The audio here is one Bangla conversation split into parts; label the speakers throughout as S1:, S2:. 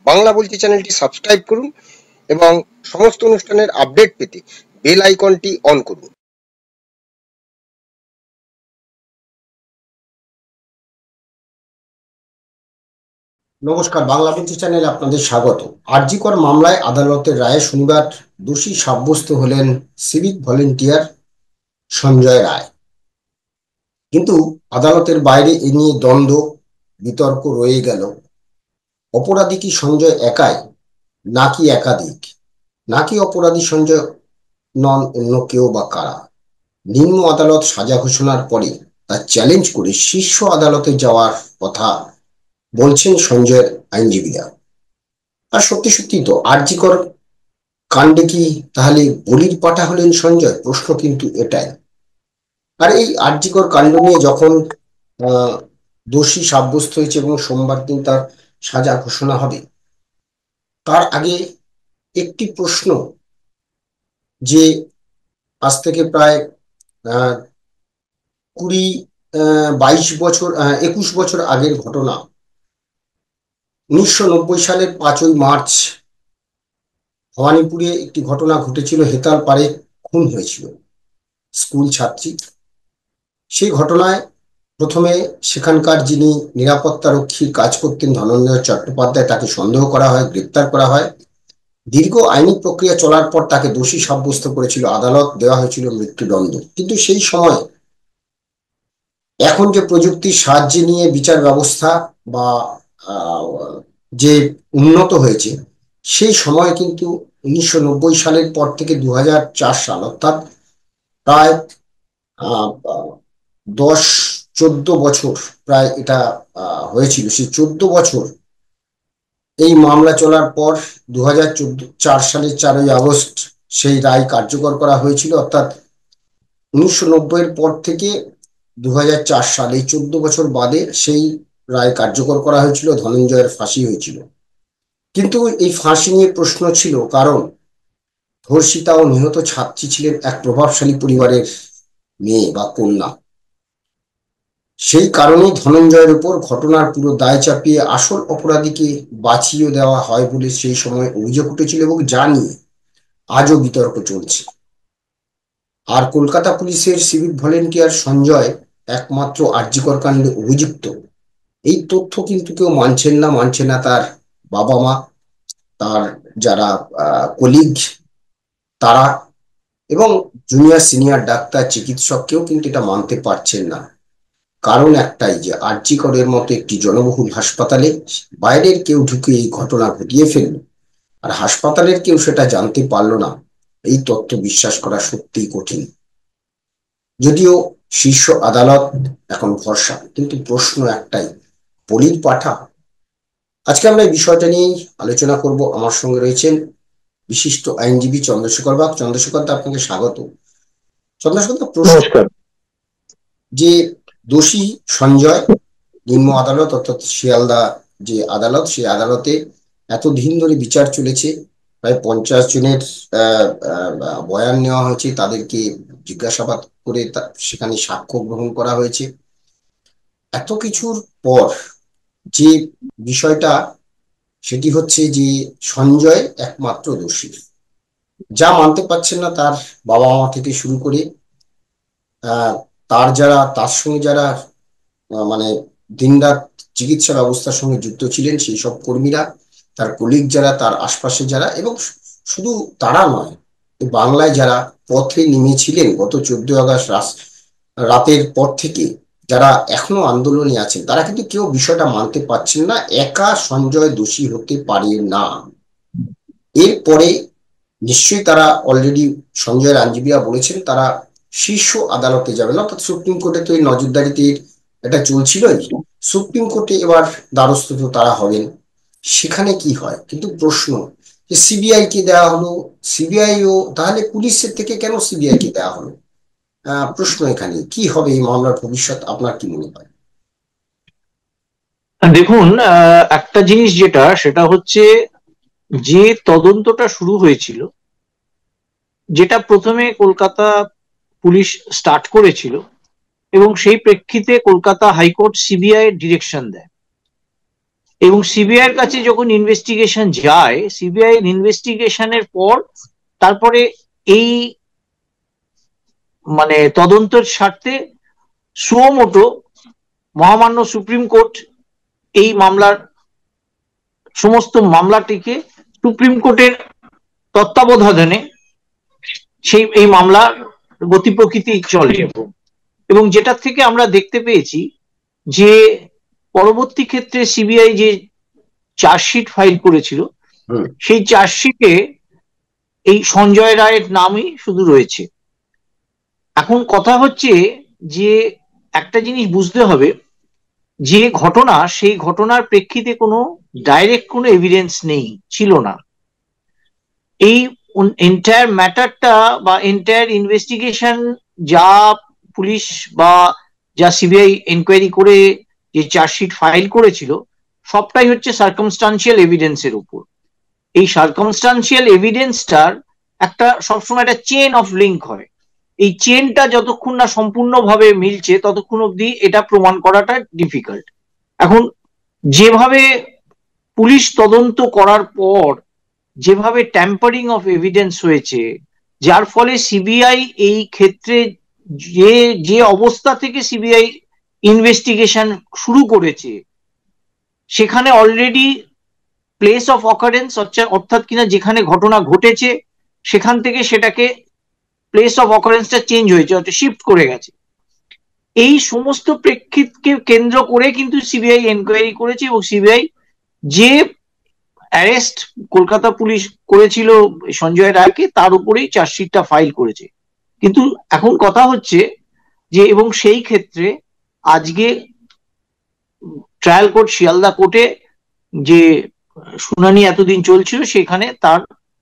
S1: বাংলা বলছি চ্যানেলটি সাবস্ক্রাইব করুন এবং সমস্ত অনুষ্ঠানের আপডেট পেতে বেল আইকনটি অন করুন।
S2: নমস্কার, বাংলা বলছি চ্যানেলে আপনাদের স্বাগত। আরজি কর মামলায় আদালতের রায়ে শনিবার দোষী সাব্যস্ত হলেন সিভিক ভলেন্টিয়ার সঞ্জয় রায়। কিন্তু আদালতের বাইরে এ নিয়ে দ্বন্দ্ব বিতর্ক রয়ে গেল। অপরাধী কি সঞ্জয় একাই, নাকি একাধিক, নাকি অপরাধী সঞ্জয় নন অন্য কেউ বা কারা? নিম্ন আদালত সাজা ঘোষণার পরে তা চ্যালেঞ্জ করে শীর্ষ আদালতে যাওয়ার কথা বলছেন সঞ্জয়ের আইনজীবীরা। আর সত্যি সত্যি তো আরজি কর কাণ্ডে কি তাহলে বলির পাঠা হলেন সঞ্জয়? প্রশ্ন কিন্তু এটাই। আর এই আরজি কর কাণ্ড নিয়ে যখন আহ দোষী সাব্যস্ত হয়েছে এবং সোমবার দিন তার সাজা ঘোষণা হবে, তার আগে একটি প্রশ্ন, যে আজ থেকে প্রায় আহ 22 বছর 21 বছর আগের ঘটনা। 1990 সালের 5ই মার্চ ভবানীপুরে একটি ঘটনা ঘটেছিল। হেতাল পাড়ে খুন হয়েছিল স্কুল ছাত্রী। সেই ঘটনায় প্রথমে সেখানকার যিনি নিরাপত্তা রক্ষীর কাজ করতেন, ধনঞ্জয় চট্টোপাধ্যায়, তাকে সন্দেহ করা হয়, গ্রেপ্তার করা হয়। দীর্ঘ আইনি প্রক্রিয়া চলার পর তাকে দোষী সাব্যস্ত করেছিল আদালত, দেওয়া হয়েছিল মৃত্যুদণ্ড। কিন্তু সেই সময় এখন যে প্রযুক্তির সাহায্যে নিয়ে বিচার ব্যবস্থা বা যে উন্নত হয়েছে, সেই সময় কিন্তু 1990 সালের পর থেকে 2004 সাল, অর্থাৎ প্রায় 10-14 বছর প্রায় এটা হয়েছিল। সেই 14 বছর এই মামলা চলার পর 2004 সালের 4ই আগস্ট সেই রায় কার্যকর করা হয়েছিল। অর্থাৎ 1990-এর পর থেকে 2004 সাল, এই 14 বছর বাদে সেই রায় কার্যকর করা হয়েছিল, ধনঞ্জয়ের ফাঁসি হয়েছিল। কিন্তু এই ফাঁসি নিয়ে প্রশ্ন ছিল, কারণ ধর্ষিতা ও নিহত ছাত্রী ছিলেন এক প্রভাবশালী পরিবারের মেয়ে বা কন্যা। সেই কারণেই ধনঞ্জয়ের উপর ঘটনার পুরো দায় চাপিয়ে আসল অপরাধীকে বাঁচিয়ে দেওয়া হয় বলে সেই সময় অভিযোগ উঠেছিল, এবং যা নিয়ে আজও বিতর্ক চলছে। আর কলকাতা পুলিশের সিভিক ভলেন্টিয়ার সঞ্জয় একমাত্র আরজি কর কাণ্ডে অভিযুক্ত, এই তথ্য কিন্তু কেউ মানছে না তার বাবা মা, তার যারা কলিগ তারা, এবং জুনিয়র সিনিয়র ডাক্তার চিকিৎসক কেউ কিন্তু এটা মানতে পারছেন না। কারণ একটাই, যে আরজি করের মতো একটি জনবহুল হাসপাতালে বাইরের কেউ ঢুকে এই ঘটনা ঘটিয়ে ফেলল, আর হাসপাতালের কেউ সেটা জানতে পারলো না। এই তথ্য বিশ্বাস করা সত্যিই কঠিন। যদিও শীর্ষ আদালত এখন ভরসা, কিন্তু প্রশ্ন একটাই, বলির পাঠা? আজকে আমরা এই বিষয়টা নিয়েই আলোচনা করব। আমার সঙ্গে রয়েছেন বিশিষ্ট আইনজীবী চন্দ্রশেখর বাগ। চন্দ্রশেখর দা, আপনাকে স্বাগত। চন্দ্রশেখর দা, প্রশ্ন, যে দোষী সঞ্জয়, নিম্ন আদালত অর্থাৎ শিয়ালদা যে আদালত, সেই আদালতে এতদিন ধরে বিচার চলেছে। প্রায় 50 জনের বয়ান নেওয়া হয়েছে, তাদেরকে জিজ্ঞাসাবাদ করে সেখানে সাক্ষ্য গ্রহণ করা হয়েছে। এত কিছুর পর যে বিষয়টা, সেটি হচ্ছে যে সঞ্জয় একমাত্র দোষী, যা মানতে পারছেন না তার বাবা মা থেকে শুরু করে তার সঙ্গে যারা মানে দিনরাত চিকিৎসা ব্যবস্থার সঙ্গে যুক্ত ছিলেন, সেই সব কর্মীরা, তার কলিগ যারা, তার আশপাশে যারা, এবং শুধু তারা নয়, বাংলায় যারা পথে নেমেছিলেন গত 14 আগস্ট রাতের পর থেকে, যারা এখনো আন্দোলনে আছেন, তারা কিন্তু কেউ বিষয়টা মানতে পারছেন না। একা সঞ্জয় দোষী হতে পারে না। এরপরে নিশ্চয়ই তারা অলরেডি, সঞ্জয়ের আইনজীবীরা বলেছেন, তারা শীর্ষ আদালতে যাবেন, অর্থাৎ সুপ্রিম কোর্টে তো এই নজরদারিতে এটা চলছিলই, সুপ্রিম কোর্টে এবার দ্বারস্থ তো তারা হবেন। সেখানে কি হয়, কিন্তু প্রশ্ন যে সিবিআই কে দেওয়া হলো, সিবিআইও তাহলে পুলিশের থেকে কেন সিবিআই কে দেওয়া হলো? প্রশ্ন এখানে কি হবে এই মামলার ভবিষ্যৎ, আপনার কি মনে হয়?
S3: দেখুন, একটা জিনিস সেটা হচ্ছে, যে তদন্তটা শুরু হয়েছিল, যেটা প্রথমে কলকাতা পুলিশ স্টার্ট করেছিল, এবং সেই প্রেক্ষিতে কলকাতা হাইকোর্ট সিবিআই ডিরেকশন দেয়। এবং সিবিআই এর কাছে যখন ইনভেস্টিগেশন যায়, সিবিআই ইনভেস্টিগেশনের পর তারপরে এই মানে তদন্তের স্বার্থে সুও মোটো মহামান্য সুপ্রিম কোর্ট এই মামলার সমস্ত মামলাটিকে সুপ্রিম কোর্টের তত্ত্বাবধানে এই মামলার গতি প্রকৃতি চলে। এবং যেটা থেকে আমরা দেখতে পেয়েছি যে পরবর্তী ক্ষেত্রে সিবিআই যে চার্জশিট ফাইল করেছিল, সেই চার্জশিটে এই সঞ্জয় রায়ের নামই শুধু রয়েছে। এখন কথা হচ্ছে যে একটা জিনিস বুঝতে হবে, যে ঘটনা, সেই ঘটনার প্রেক্ষিতে কোনো ডাইরেক্ট কোনো এভিডেন্স নেই, ছিল না। এই এন্টায়ার ম্যাটারটা বা এন্টায়ার ইনভেস্টিগেশন যা পুলিশ বা যা সিবিআই এনকোয়ারি করে যে চার্জশিট ফাইল করেছিল, সবটাই হচ্ছে সার্কামস্টান্সিয়াল এভিডেন্সের উপর। এই সার্কামস্টান্সিয়াল এভিডেন্সটার একটা সবসময় একটা চেন অফ লিঙ্ক হয়। এই চেনটা যতক্ষণ না সম্পূর্ণভাবে মিলছে ততক্ষণ অব্দি এটা প্রমাণ করাটা ডিফিকাল্ট। এখন যেভাবে পুলিশ তদন্ত করার পর যেভাবে ট্যাম্পারিং অফ এভিডেন্স হয়েছে, যার ফলে সিবিআই এই ক্ষেত্রে যে যে অবস্থা থেকে সিবিআই ইনভেস্টিগেশন শুরু করেছে, সেখানে অলরেডি প্লেস অফ অকারেন্স অর্থাৎ কিনা যেখানে ঘটনা ঘটেছে সেখান থেকে সেটাকে প্লেস অফ অকারেন্সটা চেঞ্জ হয়েছে, অর্থাৎ শিফট করে গেছে। এই সমস্ত প্রেক্ষিতকে কেন্দ্র করে কিন্তু সিবিআই এনকোয়ারি করেছে এবং সিবিআই যে অ্যারেস্ট কলকাতা পুলিশ করেছিল সঞ্জয় রায়কে, তার উপরেই চার্জশিটটা ফাইল করেছে। কিন্তু এখন কথা হচ্ছে যে, এবং সেই ক্ষেত্রে আজকে ট্রায়াল কোর্ট শিয়ালদা কোর্টে যে শুনানি এতদিন চলছিল, সেখানে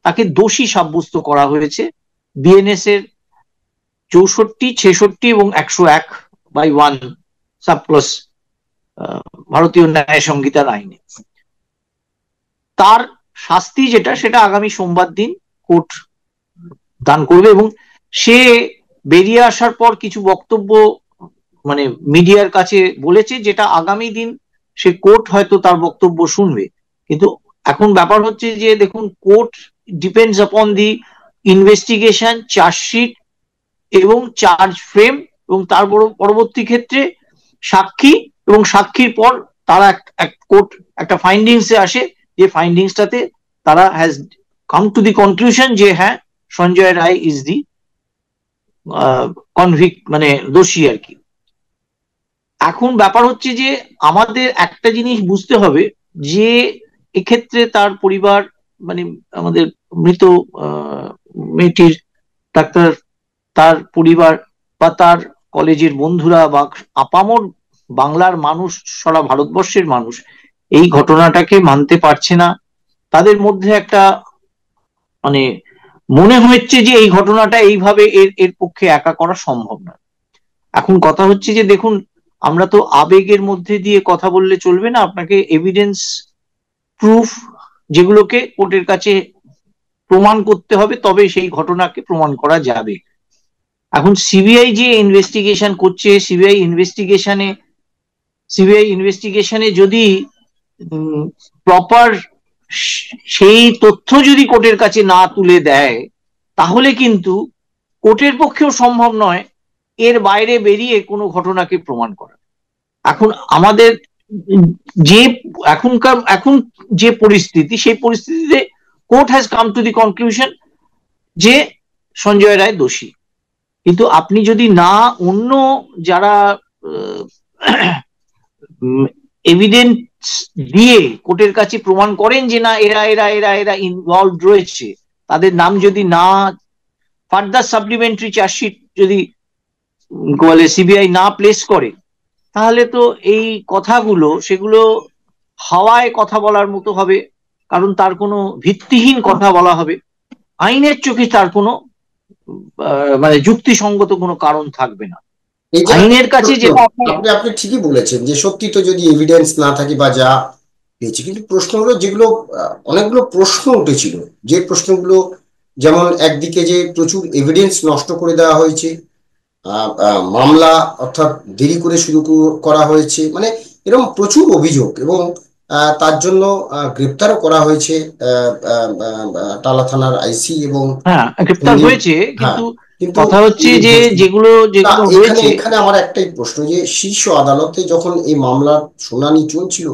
S3: তাকে দোষী সাব্যস্ত করা হয়েছে বিএনএস এর 64, 66 এবং 101 সাবক্লস ভারতীয় ন্যায় সংহিতার আইনে। তার শাস্তি যেটা, সেটা আগামী সোমবার দিন কোর্ট দান করবে। এবং সে বেরিয়ে আসার পর কিছু বক্তব্য মানে মিডিয়ার কাছে বলেছে, যেটা আগামী দিন সে কোর্ট হয়তো তার বক্তব্য শুনবে। কিন্তু এখন ব্যাপার হচ্ছে যে দেখুন, কোর্ট ডিপেন্ডস আপন দি ইনভেস্টিগেশন, চার্জশিট এবং চার্জ ফ্রেম, এবং তার পরবর্তী ক্ষেত্রে সাক্ষী, এবং সাক্ষীর পর তারা কোর্ট একটা ফাইন্ডিংসে আসে, যে ফাইন্ডিংসটাতে তারা has come to the conclusion যে হ্যাঁ, Sanjay Roy is the convict, মানে দোষী আর কি। এখন ব্যাপার হচ্ছে যে আমাদের একটা জিনিস বুঝতে হবে, যে এক্ষেত্রে তার পরিবার, মানে আমাদের মৃত মেয়েটির ডাক্তার, তার পরিবার বা তার কলেজের বন্ধুরা বা আপামর বাংলার মানুষ, সারা ভারতবর্ষের মানুষ এই ঘটনাটাকে মানতে পারছে না। তাদের মধ্যে একটা মানে মনে হচ্ছে যে এই ঘটনাটা এইভাবে এর পক্ষে একা করা সম্ভব নয়। এখন কথা হচ্ছে যে দেখুন, আমরা তো আবেগের মধ্যে দিয়ে কথা বললে চলবে না, আপনাকে এভিডেন্স, প্রুফ, যেগুলোকে কোর্টের কাছে প্রমাণ করতে হবে, তবে সেই ঘটনাকে প্রমাণ করা যাবে। এখন সিবিআই যে ইনভেস্টিগেশন করছে, সিবিআই ইনভেস্টিগেশনে যদি প্রপার সেই তথ্য যদি কোর্টের কাছে না তুলে দেয়, তাহলে কিন্তু কোর্টের পক্ষেও সম্ভব নয় এর বাইরে বেরিয়ে কোনো ঘটনাকে প্রমাণ করা। এখন আমাদের যে এখন যে পরিস্থিতি, সেই পরিস্থিতিতে court has come to the conclusion যে সঞ্জয় রায় দোষী। কিন্তু আপনি যদি না অন্য যারা এভিডেন্স দিয়ে কোর্টের কাছে প্রমাণ করেন যে না এরা এরা এরা এরা ইনভলভ রয়েছে, তাদের নাম যদি না ফার্দার সাপ্লিমেন্টারি চার্জশিট যদি বলে সিবিআই না প্লেস করে, তাহলে তো এই কথাগুলো সেগুলো হাওয়ায় কথা বলার মতো হবে, কারণ তার কোনো ভিত্তিহীন কথা বলা হবে, আইনের চোখে তার কোনো মানে যুক্তিসঙ্গত কোনো কারণ থাকবে না। আইনের কাছে যেটা
S2: আপনি ঠিকই বলেছেন যে সত্যি তো যদি এভিডেন্স না থাকে বা যা পেয়েছি, কিন্তু প্রশ্নগুলো যেগুলো অনেকগুলো প্রশ্ন উঠেছিল, যে প্রশ্নগুলো যেমন একদিকে যে প্রচুর এভিডেন্স নষ্ট করে দেওয়া হয়েছে, মামলা অর্থাৎ দেরি করে শুরু করা হয়েছে, মানে এরকম প্রচুর অভিযোগ, এবং তার জন্য গ্রেপ্তারও করা হয়েছে টালা থানার আইসি এবং
S3: হ্যাঁ, গ্রেপ্তার হয়েছে,
S2: হ্যাঁ,
S3: কিন্তু
S2: কিন্তু
S3: কথা হচ্ছে যে যেগুলো
S2: না, এখানে
S3: হয়েছে,
S2: এখানে আমার একটাই প্রশ্ন, যে শীর্ষ আদালতে যখন এই মামলার শুনানি চলছিল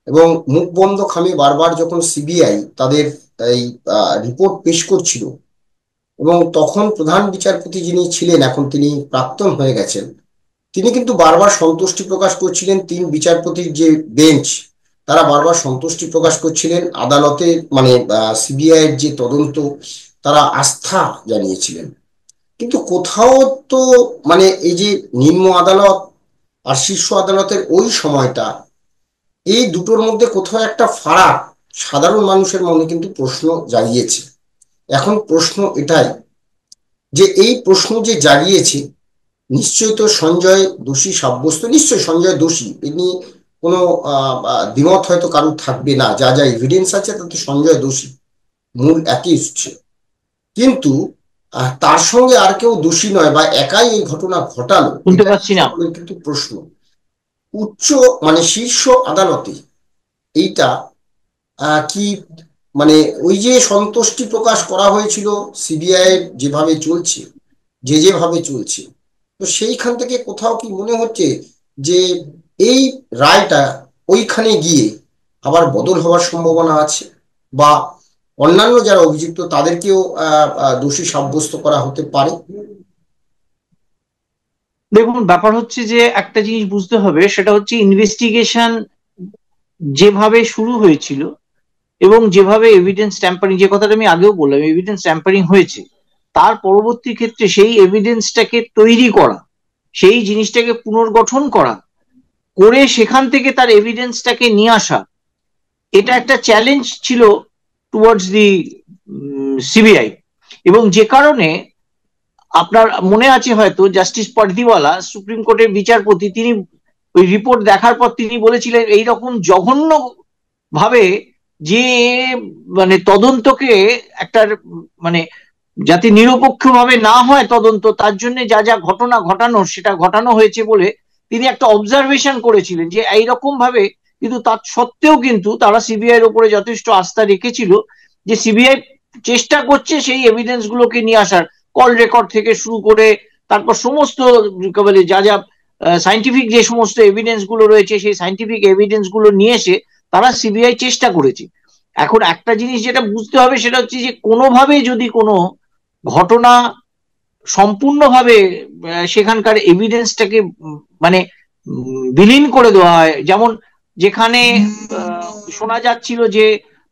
S2: এবং মুখ বন্ধ খামে বারবার যখন সিবিআই তাদের এই রিপোর্ট পেশ করছিল, এবং তখন প্রধান বিচারপতি যিনি ছিলেন, এখন তিনি প্রাক্তন হয়ে গেছেন, তিনি কিন্তু বারবার সন্তুষ্টি প্রকাশ করছিলেন, 3 বিচারপতির যে বেঞ্চ তারা বারবার সন্তুষ্টি প্রকাশ করছিলেন আদালতে, মানে সিবিআই এর যে তদন্ত, তারা আস্থা জানিয়েছিলেন। কিন্তু কোথাও তো মানে এই যে নিম্ন আদালত আর শীর্ষ আদালতের ওই সময়টা, এই দুটোর মধ্যে কোথাও একটা ফারাক সাধারণ মানুষের মনে কিন্তু প্রশ্ন জাগিয়েছে। এখন প্রশ্ন এটাই, যে এই প্রশ্ন যে জাগিয়েছে, নিশ্চয়ই তো সঞ্জয় দোষী সাব্যস্ত, নিশ্চয়ই সঞ্জয় দোষী, এ নিয়ে কোনো দ্বিমত হয়তো কারোর থাকবে না, যা যা এভিডেন্স আছে তাতে সঞ্জয় দোষী, মূল একই উঠছে। কিন্তু তার সঙ্গে আর কেউ দোষী নয় বা একাই এই ঘটনা ঘটালো,
S3: শুনতে পাচ্ছি না।
S2: কিন্তু প্রশ্ন উচ্চ মানে শীর্ষ আদালতে এইটা কি, মানে ওই যে সন্তুষ্টি প্রকাশ করা হয়েছিল সিবিআই এর যেভাবে চলছে, যেভাবে চলছে, তো সেইখান থেকে কোথাও কি মনে হচ্ছে যে এই রায়টা ওইখানে গিয়ে আবার বদল হওয়ার সম্ভাবনা আছে, বা অন্যান্য যারা অভিযুক্ত তাদেরকেও দোষী সাব্যস্ত করা হতে পারে?
S3: দেখুন, ব্যাপার হচ্ছে যে একটা জিনিস বুঝতে হবে, সেটা হচ্ছে ইনভেস্টিগেশন যেভাবে শুরু হয়েছিল এবং যেভাবে এভিডেন্স ট্যাম্পারিং, যে কথাটা আমি আগেও বললাম, এভিডেন্স ট্যাম্পারিং হয়েছে, তার পরবর্তী ক্ষেত্রে সেই এভিডেন্সটাকে তৈরি করা, সেই জিনিসটাকে পুনর্গঠন করা, করে সেখান থেকে তার এভিডেন্সটাকে নিয়ে আসা, এটা একটা চ্যালেঞ্জ ছিল টুয়ার্ডস দি সিবিআই। এবং যে কারণে আপনার মনে আছে হয়তো জাস্টিস পারদিওয়ালা, সুপ্রিম কোর্টের বিচারপতি, তিনি ওই রিপোর্ট দেখার পর তিনি বলেছিলেন এইরকম জঘন্য ভাবে যে মানে তদন্তকে একটা মানে যাতে নিরপেক্ষ ভাবে না হয় তদন্ত, তার জন্য যা যা ঘটনা ঘটানোর সেটা ঘটানো হয়েছে বলে তিনি একটা অবজারভেশন করেছিলেন যে এইরকম ভাবে। কিন্তু তার সত্ত্বেও কিন্তু তারা সিবিআই এর উপরে যথেষ্ট আস্থা রেখেছিল যে সিবিআই চেষ্টা করছে সেই এভিডেন্স গুলোকে নিয়ে আসার, কল রেকর্ড থেকে শুরু করে তারপর সমস্ত যা যা সাইন্টিফিক যে সমস্ত এভিডেন্স গুলো রয়েছে সেই সাইন্টিফিক এভিডেন্স গুলো নিয়ে এসে তারা সিবিআই চেষ্টা করেছে। এখন একটা জিনিস যেটা বুঝতে হবে সেটা হচ্ছে যে কোনোভাবে যদি কোনো ঘটনা সম্পূর্ণভাবে সেখানকার এভিডেন্সটাকে মানে বিলীন করে দেওয়া হয়, যেমন যেখানে শোনা যাচ্ছিল যে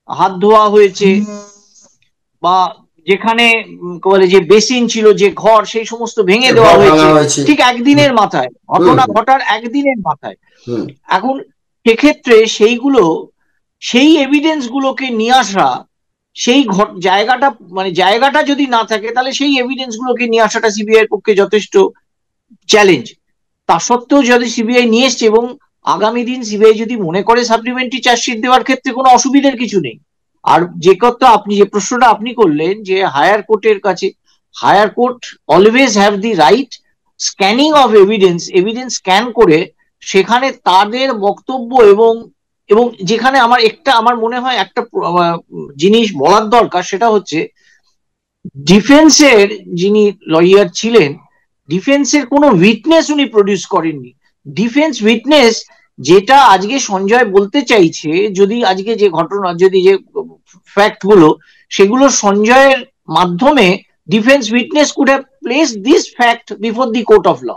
S3: হাত ধোয়া হয়েছে, বা যেখানে বলে যে বেসিন ছিল, যে ঘর, সেই সমস্ত ভেঙে দেওয়া হয়েছে ঠিক একদিনের মাথায়, ঘটনা ঘটার একদিনের মাথায়। এখন সেক্ষেত্রে সেইগুলো, সেই এভিডেন্স গুলোকে নিয়ে আসা, সেই জায়গাটা মানে জায়গাটা যদি না থাকে তাহলে সেই এভিডেন্স গুলোকে নিয়ে আসাটা সিবিআই এর পক্ষে যথেষ্ট চ্যালেঞ্জ। তা সত্ত্বেও যদি সিবিআই নিয়ে এসছে এবং আগামী দিন সিবিআই যদি মনে করে সাপ্লিমেন্টারি চার্জশিট দেওয়ার ক্ষেত্রে কোনো অসুবিধার কিছু নেই। আর যে কথা আপনি, যে প্রশ্নটা আপনি করলেন যে হায়ার কোর্টের কাছে, higher court always have the right scanning of evidence, evidence scan করে সেখানে তাদের বক্তব্য এবং এবং যেখানে আমার মনে হয় একটা জিনিস বলার দরকার, সেটা হচ্ছে ডিফেন্সের যিনি লয়ার ছিলেন, ডিফেন্সের কোনো উইটনেস উনি প্রডিউস করেননি। ডিফেন্স উইটনেস যেটা আজকে সঞ্জয় বলতে চাইছে, যদি আজকে যে ঘটনা, যদি যে ফ্যাক্ট গুলো, সেগুলো সঞ্জয়ের মাধ্যমে defence witness could have place this fact before the court of law,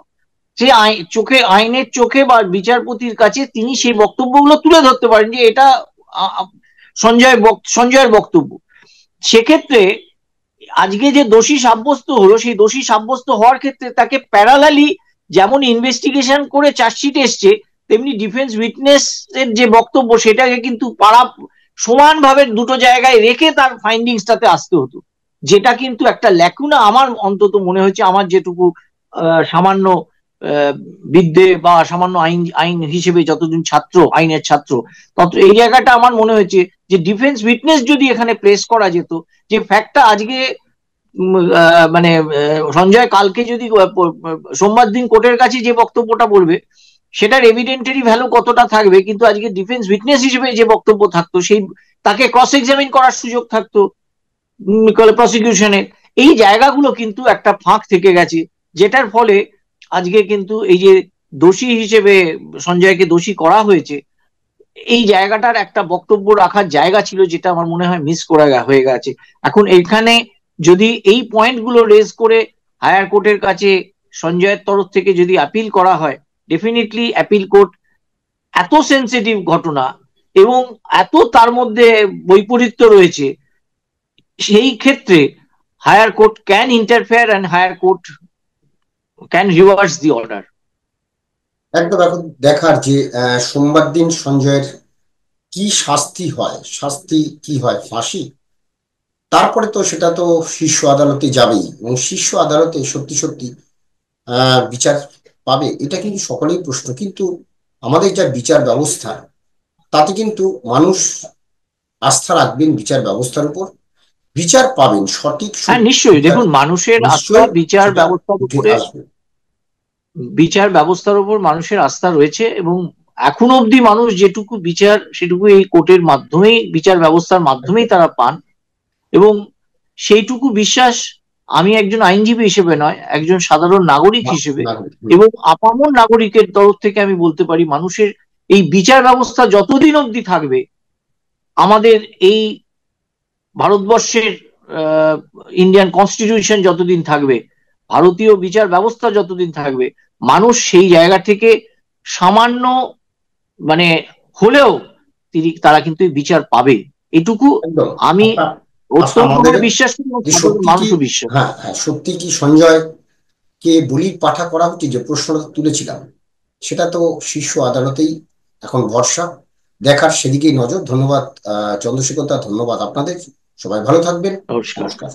S3: সে চোখে, আইনের চোখে বা বিচারপতির কাছে তিনি সেই বক্তব্যগুলো তুলে ধরতে পারেন যে এটা সঞ্জয়ের বক্তব্য। সেক্ষেত্রে আজকে যে দোষী সাব্যস্ত হলো, সেই দোষী সাব্যস্ত হওয়ার ক্ষেত্রে তাকে প্যারালালি যেমন ইনভেস্টিগেশন করে চার্জশিট এসছে, তেমনি ডিফেন্স উইটনেস এর যে বক্তব্য সেটাকে কিন্তু সমানভাবে দুটো জায়গায় রেখে তার ফাইন্ডিংসটাতে আসতে হতো, যেটা কিন্তু একটা ল্যাকুনা আমার অন্তত মনে হয়েছে, আমার যেটুকু সামান্য বিদ্যে বা সামান্য আইন হিসেবে যতদিন ছাত্র, আইনের ছাত্র, তত এই জায়গাটা আমার মনে হয়েছে যে ডিফেন্স উইটনেস যদি এখানে প্লেস করা যেত, যে ফ্যাক্টটা আজকে মানে সঞ্জয় কালকে যদি সোমবার দিন কোর্টের কাছে যে বক্তব্যটা বলবে, সেটার এভিডেন্টারি ভ্যালু কতটা থাকবে, কিন্তু আজকে ডিফেন্স উইটনেস হিসেবে যে বক্তব্য থাকতো, সেই তাকে ক্রস এক্সামিন করার সুযোগ থাকতো প্রসিকিউশনের, এই জায়গাগুলো কিন্তু একটা ফাঁক থেকে গেছে, যেটার ফলে আজকে কিন্তু এই যে দোষী হিসেবে সঞ্জয়কে দোষী করা হয়েছে, এই জায়গাটার একটা বক্তব্য রাখার জায়গা ছিল, যেটা আমার মনে হয় মিস করা হয়ে গেছে। এখন এখানে যদি এই পয়েন্টগুলো রেজ করে হায়ার কোর্টের কাছে সঞ্জয়ের তরফ থেকে যদি আপিল করা হয়, ডেফিনেটলি অ্যাপিল কোর্ট, এত সেন্সিটিভ ঘটনা এবং এত তার মধ্যে বৈপরীত্য রয়েছে, সেই ক্ষেত্রে higher court can interfere and higher court can reverse the order.
S2: একদম এখন দেখার যে সোমবার দিন সঞ্জয়ের কি শাস্তি হয়, শাস্তি কি হয়, ফাঁসি, তারপরে তো সেটা তো শীর্ষ আদালতে যাবেই, এবং শীর্ষ আদালতে সত্যি সত্যি বিচার পাবে, এটা কিন্তু সকলেই প্রশ্ন। কিন্তু আমাদের যা বিচার ব্যবস্থা, তাতে কিন্তু মানুষ আস্থা রাখবেন বিচার ব্যবস্থার উপর, বিচার পাবেন, সঠিক
S3: হ্যাঁ নিশ্চয়ই,
S2: বিচার
S3: দেখুন মানুষের আস্থা
S2: নিশ্চয়ই
S3: বিচার
S2: সেটা
S3: ব্যবস্থার
S2: উঠে
S3: উপরে,
S2: আসবে।
S3: বিচার ব্যবস্থার উপর মানুষের আস্থা রয়েছে, এবং এখন অবধি মানুষ যেটুকু বিচার সেটুকু এই কোর্টের মাধ্যমেই, বিচার ব্যবস্থার মাধ্যমেই তারা পান, এবং সেইটুকু বিশ্বাস আমি একজন আইনজীবী হিসেবে নয়, একজন সাধারণ নাগরিক হিসেবে এবং আপামর নাগরিকের তরফ থেকে আমি বলতে পারি, মানুষের এই বিচার ব্যবস্থা যতদিন অবধি থাকবে, আমাদের এই ভারতবর্ষের ইন্ডিয়ান কনস্টিটিউশন যতদিন থাকবে, ভারতীয় বিচার ব্যবস্থা যতদিন থাকবে, মানুষ সেই জায়গা থেকে সামান্য মানে হলেও তারা কিন্তু বিচার পাবে, এটুকু আমি অত্যন্তভাবে বিশ্বাস করি, মানুষও বিশ্বাস।
S2: হ্যাঁ হ্যাঁ, সত্যি কি সঞ্জয় কে বলির পাঠা করা হচ্ছে, যে প্রশ্নটা তুলেছিলাম, সেটা তো শীর্ষ আদালতেই এখন ভরসা, দেখার সেদিকেই নজর। ধন্যবাদ চন্দ্রশেখর দা, ধন্যবাদ আপনাদের, সবাই ভালো থাকবেন,
S3: নমস্কার।
S2: নমস্কার।